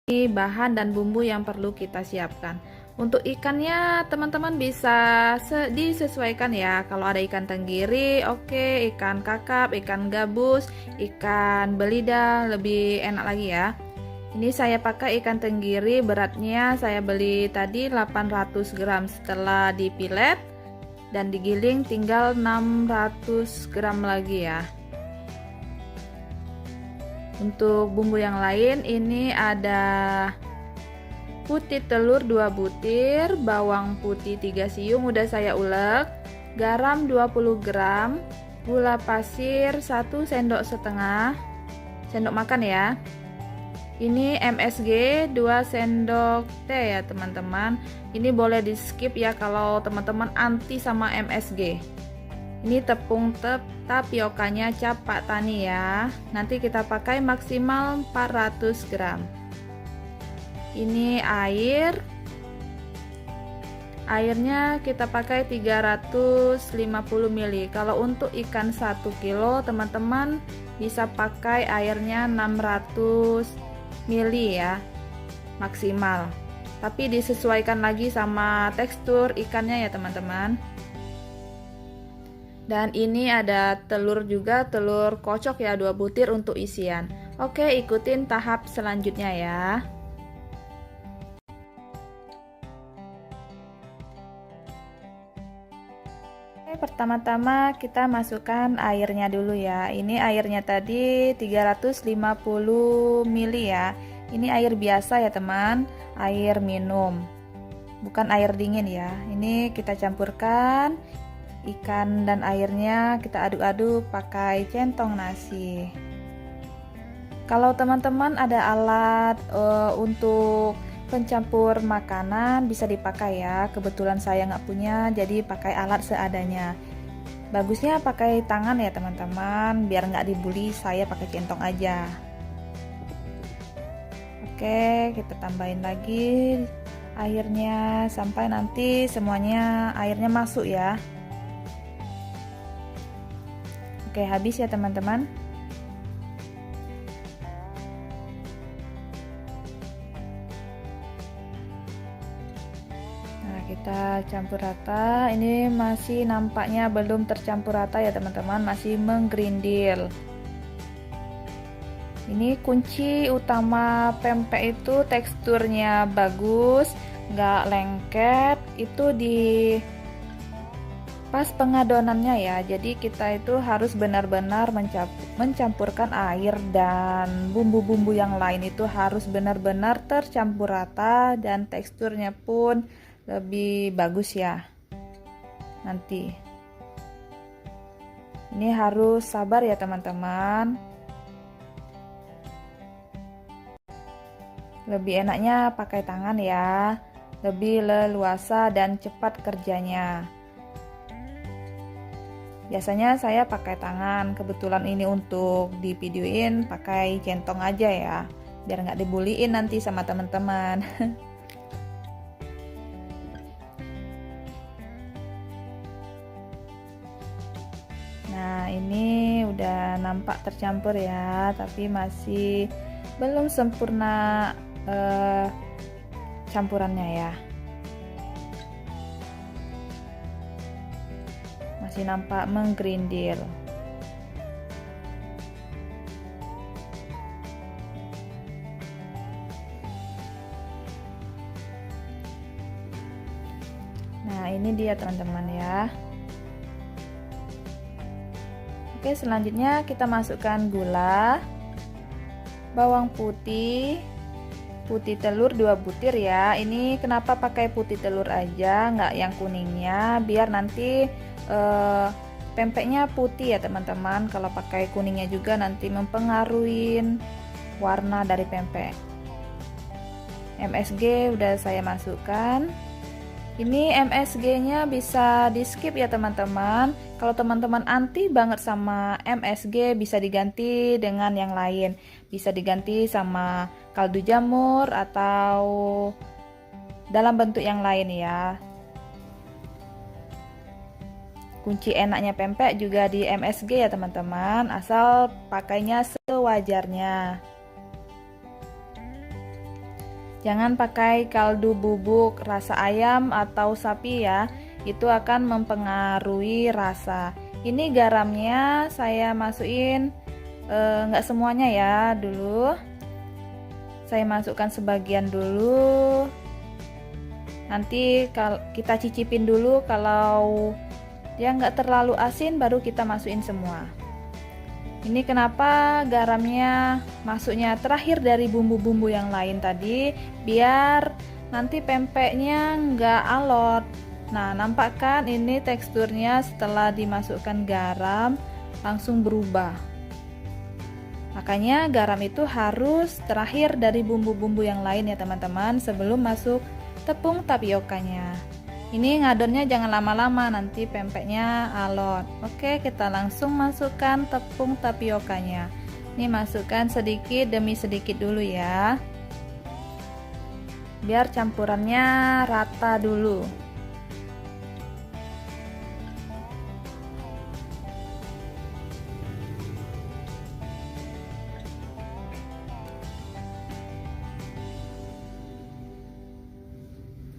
bahan dan bumbu yang perlu kita siapkan. Untuk ikannya teman-teman bisa disesuaikan ya. Kalau ada ikan tenggiri, oke, ikan kakap, ikan gabus, ikan belida lebih enak lagi ya. Ini saya pakai ikan tenggiri, beratnya saya beli tadi 800 gram. Setelah dipilet dan digiling tinggal 600 gram lagi ya. Untuk bumbu yang lain ini ada putih telur 2 butir, bawang putih 3 siung udah saya ulek, garam 20 gram, gula pasir 1 sendok setengah sendok makan ya. Ini MSG 2 sendok teh ya teman-teman. Ini boleh di skip ya kalau teman-teman anti sama MSG. Ini tepung tapiokanya cap Pak Tani ya. Nanti kita pakai maksimal 400 gram. Ini airnya kita pakai 350 ml. Kalau untuk ikan 1 kilo teman-teman bisa pakai airnya 600 ml ya maksimal, tapi disesuaikan lagi sama tekstur ikannya ya teman-teman. Dan ini ada telur juga, telur kocok ya 2 butir untuk isian. Oke, ikutin tahap selanjutnya ya. Pertama-tama kita masukkan airnya dulu ya. Ini airnya tadi 350 ml ya. Ini air biasa ya teman, air minum, bukan air dingin ya. Ini kita campurkan ikan dan airnya, kita aduk-aduk pakai centong nasi. Kalau teman-teman ada alat untuk pencampur makanan bisa dipakai ya. Kebetulan saya nggak punya, jadi pakai alat seadanya. Bagusnya pakai tangan ya teman-teman, biar nggak dibuli, saya pakai centong aja. Oke, kita tambahin lagi airnya sampai nanti semuanya airnya masuk ya. Oke, habis ya teman-teman. Kita campur rata. Ini masih nampaknya belum tercampur rata ya teman-teman, masih menggrindil. Ini kunci utama pempek itu teksturnya bagus, nggak lengket, itu di pas pengadonannya ya. Jadi kita itu harus benar-benar mencampurkan air dan bumbu-bumbu yang lain itu harus benar-benar tercampur rata dan teksturnya pun lebih bagus ya. Nanti ini harus sabar ya teman-teman. Lebih enaknya pakai tangan ya, lebih leluasa dan cepat kerjanya. Biasanya saya pakai tangan, kebetulan ini untuk di videoin pakai centong aja ya, biar nggak dibuliin nanti sama teman-teman. Nah, ini udah nampak tercampur ya, tapi masih belum sempurna campurannya ya. Masih nampak menggrindil. Nah, ini dia teman-teman ya. Oke, selanjutnya kita masukkan gula, bawang putih, putih telur 2 butir ya. Ini kenapa pakai putih telur aja, nggak yang kuningnya, biar nanti pempeknya putih ya teman-teman. Kalau pakai kuningnya juga nanti mempengaruhi warna dari pempek. MSG udah saya masukkan. Ini MSG-nya bisa di skip ya teman-teman. Kalau teman-teman anti banget sama MSG, bisa diganti dengan yang lain. Bisa diganti sama kaldu jamur atau dalam bentuk yang lain ya. Kunci enaknya pempek juga di MSG ya teman-teman, asal pakainya sewajarnya. Jangan pakai kaldu bubuk rasa ayam atau sapi ya, itu akan mempengaruhi rasa. Ini garamnya saya masukin nggak semuanya ya dulu. Saya masukkan sebagian dulu. Nanti kita cicipin dulu, kalau dia nggak terlalu asin baru kita masukin semua. Ini kenapa garamnya masuknya terakhir dari bumbu-bumbu yang lain tadi, biar nanti pempeknya nggak alot. Nah, nampak kan ini teksturnya setelah dimasukkan garam langsung berubah. Makanya garam itu harus terakhir dari bumbu-bumbu yang lain ya teman-teman, sebelum masuk tepung tapiokanya. Ini ngadonnya jangan lama-lama, nanti pempeknya alot. Oke, kita langsung masukkan tepung tapiokanya. Ini masukkan sedikit demi sedikit dulu ya, biar campurannya rata dulu.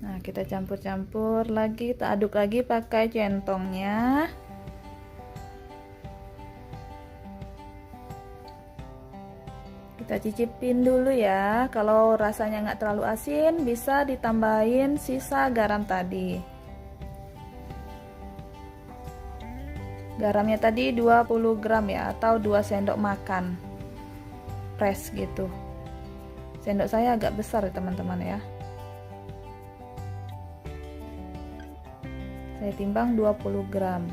Nah, kita campur-campur lagi, kita aduk lagi pakai centongnya. Kita cicipin dulu ya, kalau rasanya nggak terlalu asin bisa ditambahin sisa garam tadi. Garamnya tadi 20 gram ya, atau 2 sendok makan fresh gitu. Sendok saya agak besar ya teman-teman ya. Saya timbang 20 gram.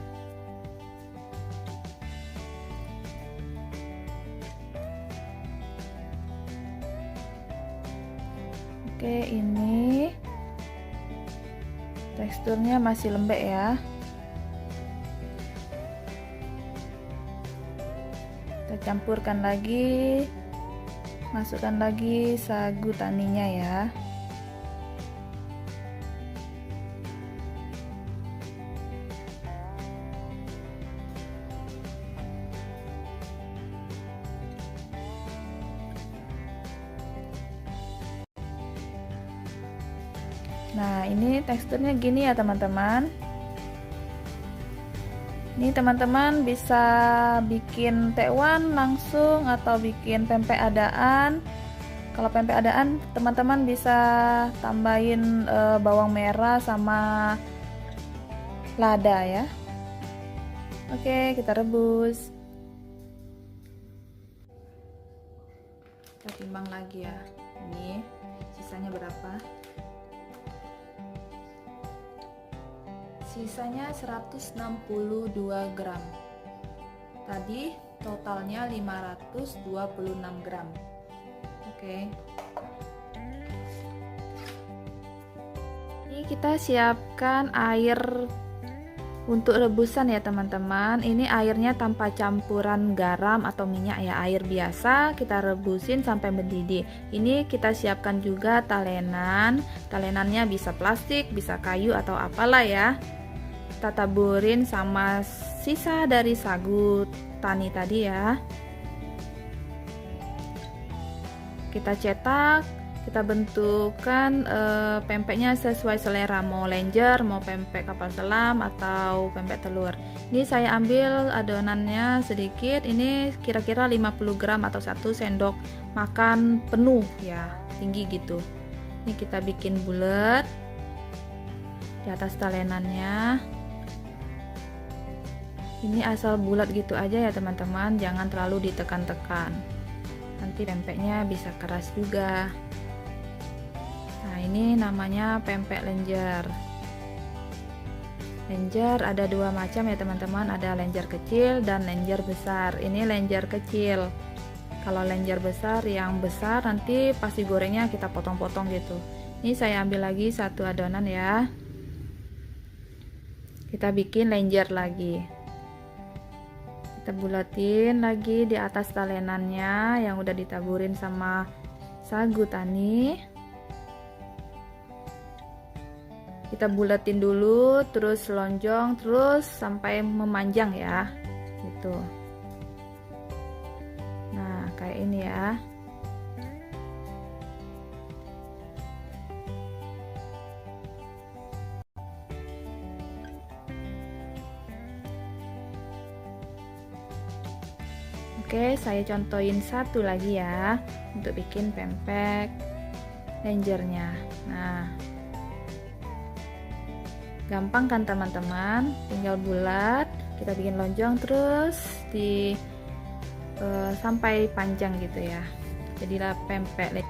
Oke, ini teksturnya masih lembek ya. Kita campurkan lagi, masukkan lagi sagu taninya ya. Nah, ini teksturnya gini ya teman-teman. Ini teman-teman bisa bikin tekwan langsung atau bikin pempek adaan. Kalau pempek adaan teman-teman bisa tambahin bawang merah sama lada ya. Oke, kita rebus. Kita timbang lagi ya. Ini sisanya berapa? Sisanya 162 gram. Tadi totalnya 526 gram. Oke. Ini kita siapkan air untuk rebusan ya teman-teman. Ini airnya tanpa campuran garam atau minyak ya, air biasa. Kita rebusin sampai mendidih. Ini kita siapkan juga talenan. Talenannya bisa plastik, bisa kayu atau apalah ya. Kita taburin sama sisa dari sagu tani tadi ya. Kita cetak, kita bentukkan pempeknya sesuai selera, mau lenjer, mau pempek kapal selam atau pempek telur. Ini saya ambil adonannya sedikit, ini kira-kira 50 gram atau 1 sendok makan penuh ya, tinggi gitu. Ini kita bikin bulat di atas talenannya. Ini asal bulat gitu aja ya teman-teman, jangan terlalu ditekan-tekan, nanti pempeknya bisa keras juga. Nah, ini namanya pempek lenjer. Lenjer ada dua macam ya teman-teman, ada lenjer kecil dan lenjer besar. Ini lenjer kecil. Kalau lenjer besar, yang besar nanti pas digorengnya kita potong-potong gitu. Ini saya ambil lagi satu adonan ya, kita bikin lenjer lagi. Kita bulatin lagi di atas talenannya yang udah ditaburin sama sagu tani. Kita bulatin dulu, terus lonjong, terus sampai memanjang ya, gitu. Nah, kayak ini ya. Oke, saya contohin satu lagi ya untuk bikin pempek lenjernya. Nah, gampang kan teman-teman, tinggal bulat, kita bikin lonjong terus sampai panjang gitu ya, jadilah pempek.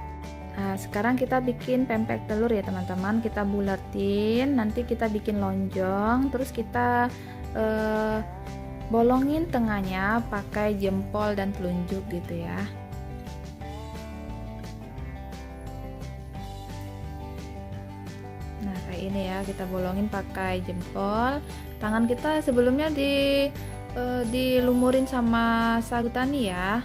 Nah, sekarang kita bikin pempek telur ya teman-teman, kita bulatin, nanti kita bikin lonjong, terus kita bolongin tengahnya pakai jempol dan telunjuk gitu ya. Nah, kayak ini ya, kita bolongin pakai jempol. Tangan kita sebelumnya dilumurin sama sagu tani ya.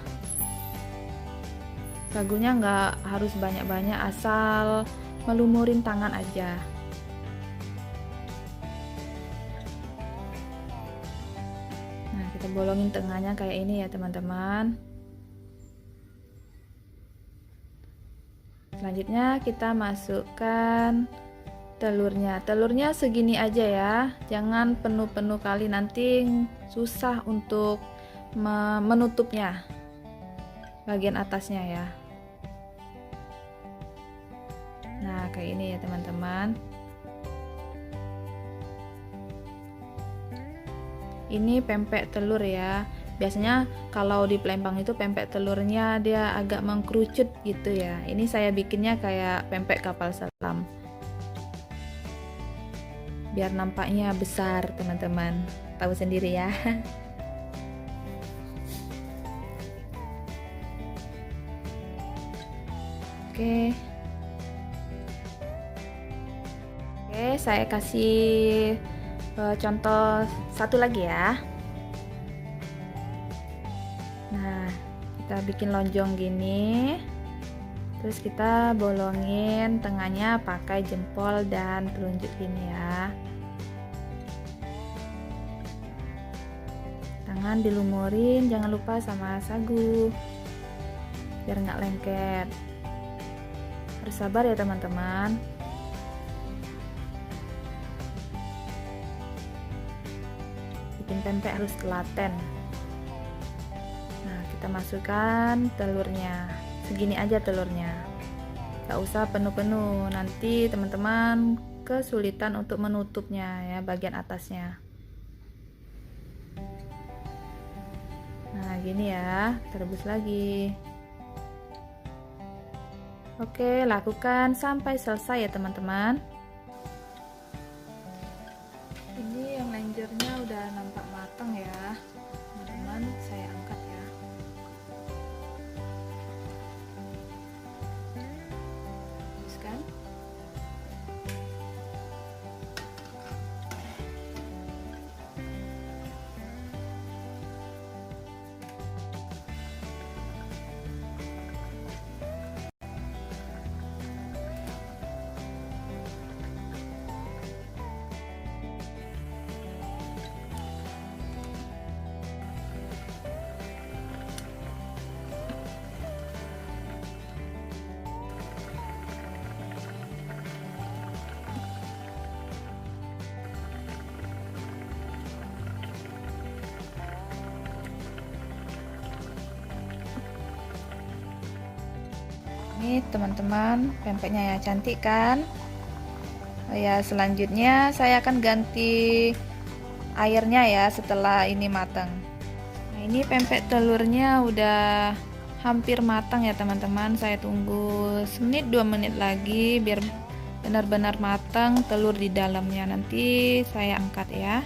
Sagunya nggak harus banyak-banyak, asal melumurin tangan aja. Nah, kita bolongin tengahnya kayak ini ya teman-teman. Selanjutnya kita masukkan telurnya segini aja ya, jangan penuh-penuh kali, nanti susah untuk menutupnya bagian atasnya ya. Nah, kayak ini ya teman-teman. Ini pempek telur ya. Biasanya kalau di Palembang itu pempek telurnya dia agak mengkerucut gitu ya. Ini saya bikinnya kayak pempek kapal selam, biar nampaknya besar teman-teman, tahu sendiri ya. Oke, saya kasih contoh satu lagi ya. Nah, kita bikin lonjong gini, terus kita bolongin tengahnya pakai jempol dan telunjuk gini ya. Tangan dilumurin, jangan lupa sama sagu biar nggak lengket. Harus sabar ya teman-teman. Bikin pempek harus telaten. Nah, kita masukkan telurnya. Segini aja telurnya, gak usah penuh-penuh, nanti teman-teman kesulitan untuk menutupnya ya, bagian atasnya. Nah, gini ya, rebus lagi. Oke, lakukan sampai selesai ya teman-teman. Ini yang lenjernya udah nampak matang ya teman-teman, saya angkat ya. Teruskan. Ini teman-teman, pempeknya ya, cantik kan? Oh ya, selanjutnya saya akan ganti airnya ya setelah ini matang. Nah, ini pempek telurnya udah hampir matang ya teman-teman. Saya tunggu semenit 2 menit lagi biar benar-benar matang telur di dalamnya. Nanti saya angkat ya.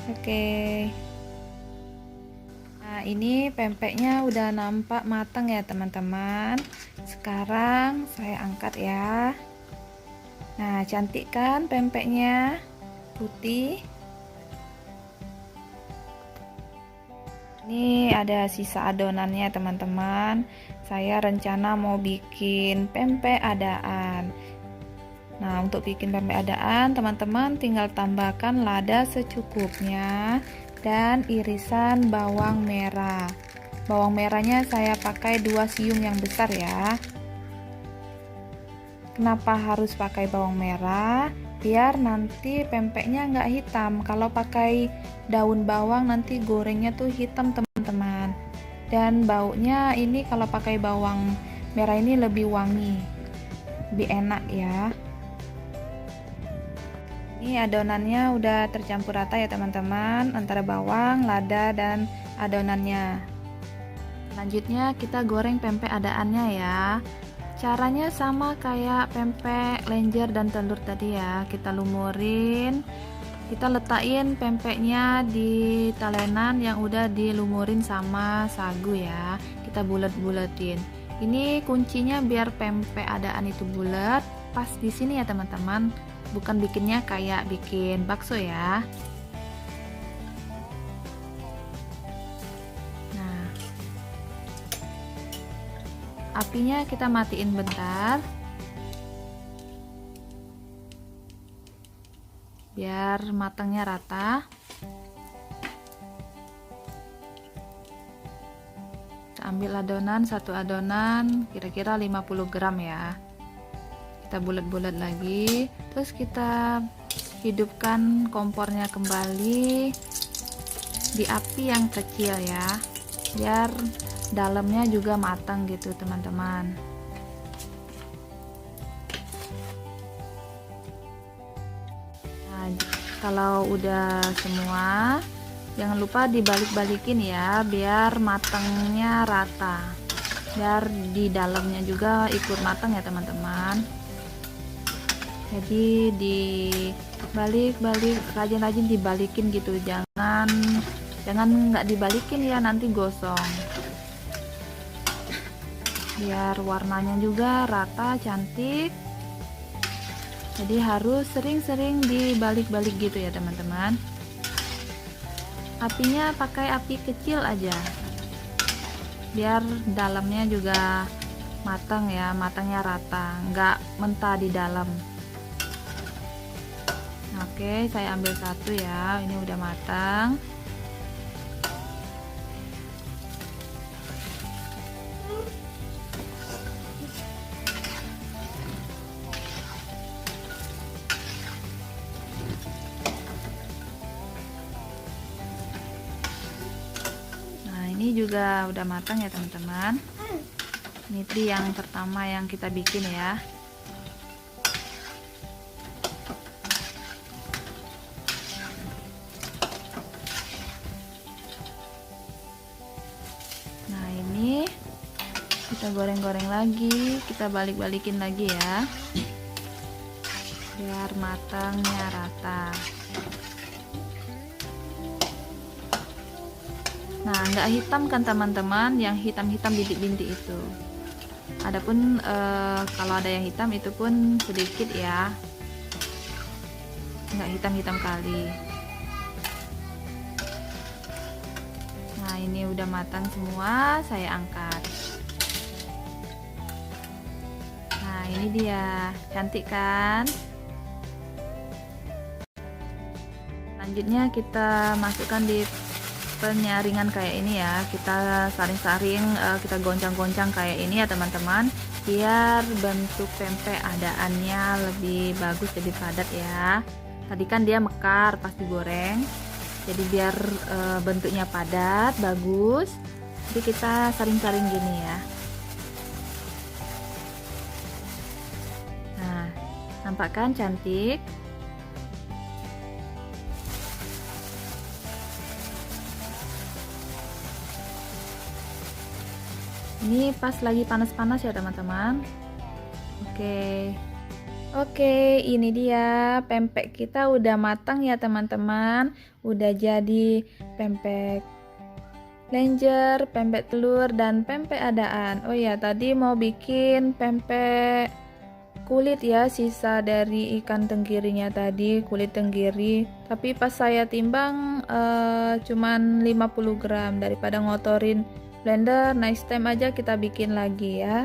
Oke. Nah, ini pempeknya udah nampak matang ya teman-teman. Sekarang saya angkat ya. Nah, cantik kan pempeknya, putih. Ini ada sisa adonannya teman-teman. Saya rencana mau bikin pempek adaan. Nah, untuk bikin pempek adaan teman-teman tinggal tambahkan lada secukupnya dan irisan bawang merah. Bawang merahnya saya pakai 2 siung yang besar ya. Kenapa harus pakai bawang merah? biar nanti pempeknya nggak hitam. Kalau pakai daun bawang nanti gorengnya tuh hitam teman-teman. Dan baunya ini kalau pakai bawang merah ini lebih wangi, lebih enak ya. Ini adonannya udah tercampur rata ya teman-teman, antara bawang, lada, dan adonannya. Selanjutnya kita goreng pempek adaannya ya. Caranya sama kayak pempek lenjer dan telur tadi ya. Kita lumurin, kita letakin pempeknya di talenan yang udah dilumurin sama sagu ya. Kita bulet-buletin. Ini kuncinya biar pempek adaan itu bulat pas di sini ya teman-teman. Bukan bikinnya kayak bikin bakso ya. Apinya kita matiin bentar biar matangnya rata. Kita ambil adonan, satu adonan kira-kira 50 gram ya. Kita bulat-bulat lagi, terus kita hidupkan kompornya kembali di api yang kecil ya, biar dalamnya juga matang gitu teman-teman. Nah, kalau udah semua jangan lupa dibalik-balikin ya biar matangnya rata, biar di dalamnya juga ikut matang ya teman-teman. Jadi dibalik-balik, rajin-rajin dibalikin gitu, jangan nggak dibalikin ya, nanti gosong. Biar warnanya juga rata cantik, jadi harus sering-sering dibalik-balik gitu ya teman-teman. Apinya pakai api kecil aja biar dalamnya juga matang ya, matangnya rata, nggak mentah di dalam. Oke, saya ambil satu ya, ini udah matang. Ini juga udah matang ya teman-teman. Ini tuh yang pertama yang kita bikin ya. Nah ini kita goreng-goreng lagi, kita balik-balikin lagi ya, biar matangnya rata. Nah, nggak hitam kan teman-teman, yang hitam-hitam bintik-bintik itu. Adapun kalau ada yang hitam itu pun sedikit ya, nggak hitam-hitam kali. Nah, ini udah matang semua, saya angkat. Nah, ini dia, cantik kan? Selanjutnya kita masukkan di penyaringan kayak ini ya, kita saring-saring, kita goncang-goncang kayak ini ya teman-teman, biar bentuk pempek adaannya lebih bagus, lebih padat ya. Tadi kan dia mekar pas digoreng, jadi biar bentuknya padat bagus, jadi kita saring-saring gini ya. Nah, nampak kan cantik? Ini pas lagi panas-panas ya teman-teman. Oke, ini dia pempek kita udah matang ya teman-teman. Udah jadi pempek lenjer, pempek telur, dan pempek adaan. Oh ya, tadi mau bikin pempek kulit ya, sisa dari ikan tenggirinya tadi, kulit tenggiri. Tapi pas saya timbang cuman 50 gram, daripada ngotorin blender, next time aja kita bikin lagi ya.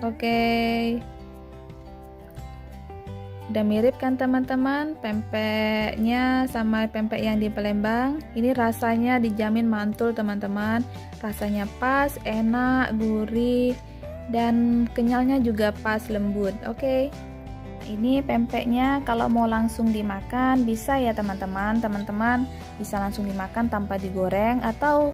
Oke. Udah mirip kan teman-teman pempeknya sama pempek yang di Palembang. Ini rasanya dijamin mantul teman-teman. Rasanya pas, enak, gurih, dan kenyalnya juga pas, lembut. Oke. Ini pempeknya kalau mau langsung dimakan bisa ya teman-teman. Teman-teman bisa langsung dimakan tanpa digoreng atau